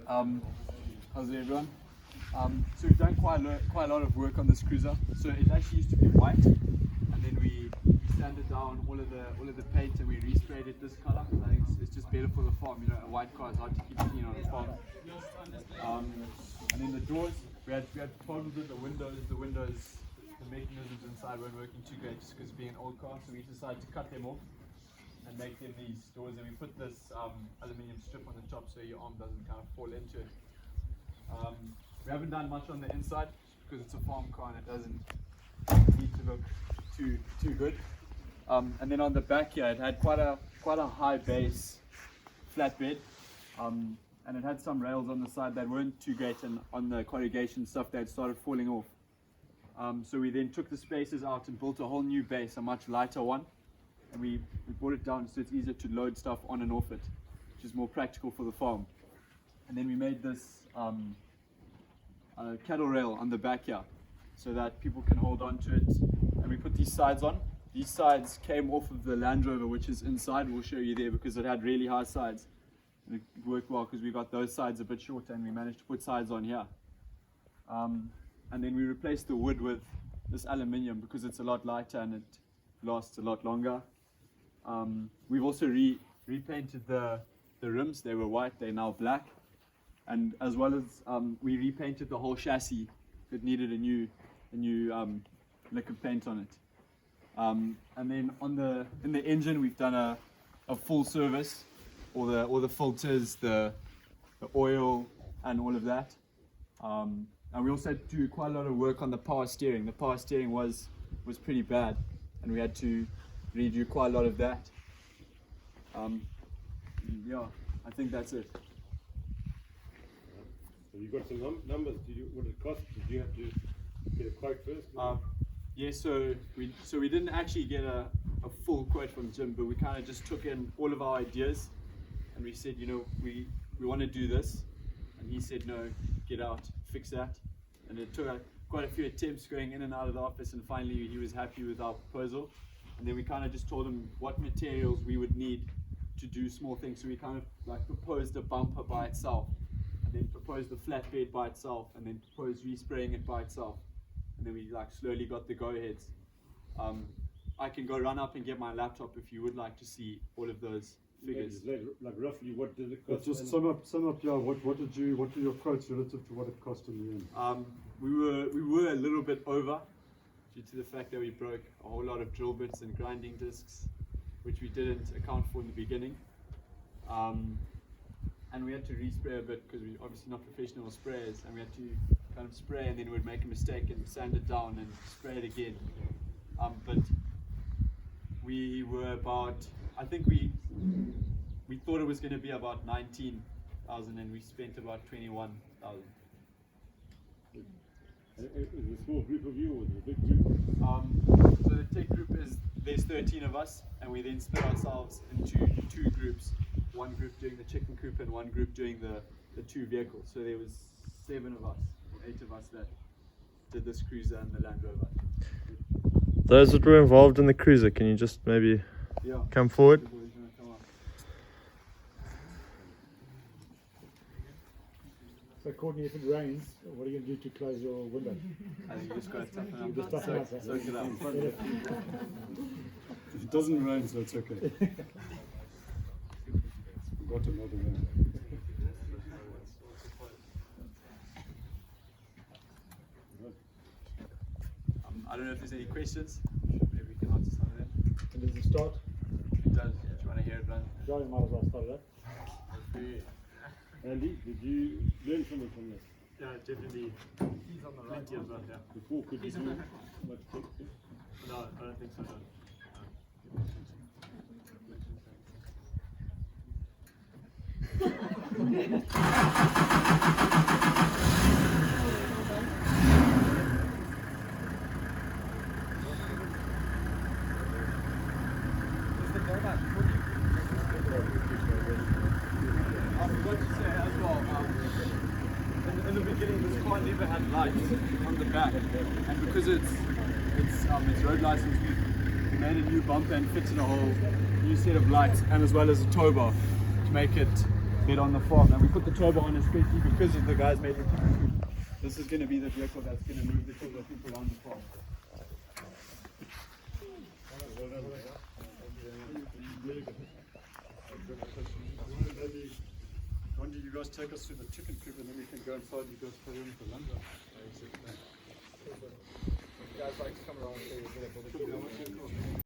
How's everyone? So we've done quite a lot of work on this cruiser. So it actually used to be white, and then we sanded down all of the paint and we resprayed it this color. I think it's just better for the farm. You know, a white car is hard to keep clean on a farm. And then the doors, we had problems with the windows. The mechanisms inside weren't working too great just because being an old car. So we decided to cut them off and make them these doors, and we put this aluminium strip on the top so your arm doesn't kind of fall into it. We haven't done much on the inside because it's a farm car and it doesn't need to look too good. And then on the back here, it had quite a high base flatbed, and it had some rails on the side that weren't too great, and on the corrugation stuff that started falling off. So we then took the spacers out and built a whole new base, a much lighter one, and we brought it down so it's easier to load stuff on and off it, which is more practical for the farm. And then we made this cattle rail on the back here so that people can hold on to it, and we put these sides on. These sides came off of the Land Rover, which is inside. We'll show you there because it had really high sides, and it worked well because we got those sides a bit shorter and we managed to put sides on here. And then we replaced the wood with this aluminium because it's a lot lighter and it lasts a lot longer. We've also repainted the rims. They were white, they're now black, and as well as we repainted the whole chassis. It needed a new liquor paint on it. And then in the engine we've done a full service, all the filters, the oil, and all of that. And we also had to do quite a lot of work on the power steering. The power steering was pretty bad, and we had to redo quite a lot of that. Yeah, I think that's it. So you got some numbers. What it cost? Did you have to get a quote first? Yeah, so we didn't actually get a full quote from Jim, but we kind of just took in all of our ideas, and we said, you know, we want to do this, and he said, no, get out, fix that. And it took quite a few attempts going in and out of the office, and finally he was happy with our proposal. And then we kind of just told him what materials we would need to do small things. So we kind of like proposed a bumper by itself, and then proposed the flatbed by itself, and then proposed respraying it by itself. And then we like slowly got the go-aheads. I can go run up and get my laptop if you would like to see all of those figures. Like roughly, what did it cost? Just sum up. Yeah, what were your quotes relative to what it cost in the end? We were a little bit over due to the fact that we broke a whole lot of drill bits and grinding discs, which we didn't account for in the beginning. And we had to respray a bit because we're obviously not professional sprayers, and we had to kind of spray and then we'd make a mistake and sand it down and spray it again. But we were about, I think we thought it was going to be about 19,000 and we spent about 21,000. Is it a small group of you or is it a big group? So the tech group there's 13 of us, and we then split ourselves into two groups. One group doing the chicken coop and one group doing the two vehicles. So there was 7 of us, or 8 of us that did this cruiser and the Land Rover. Those that were involved in the cruiser, can you just maybe come forward? So Courtney, if it rains, what are you going to do to close your window? You just got to toughen up. Just toughen up, Soak it up. If it doesn't rain, so it's okay. Got another one. I don't know if there's any questions. Maybe we can answer some of them. And does it start? It does. Do you want to hear it run? Yeah, you might as well start it up. Andy, did you learn something from this? Yeah, definitely. He's on the right. Plenty of that, yeah. Before, could you do much tech? No, I don't think so. No. What to say as well, in the beginning this car never had lights on the back, and because it's road license, we made a new bumper and fitted a whole new set of lights, and as well as a tow bar to make it get on the farm. And we put the turbo on especially because of the guys made it. This is going to be the vehicle that's going to move the chicken coop around the farm. When do you guys take us to the chicken coop and then we can go inside and you guys carry on for lunch? You guys like to come around and say,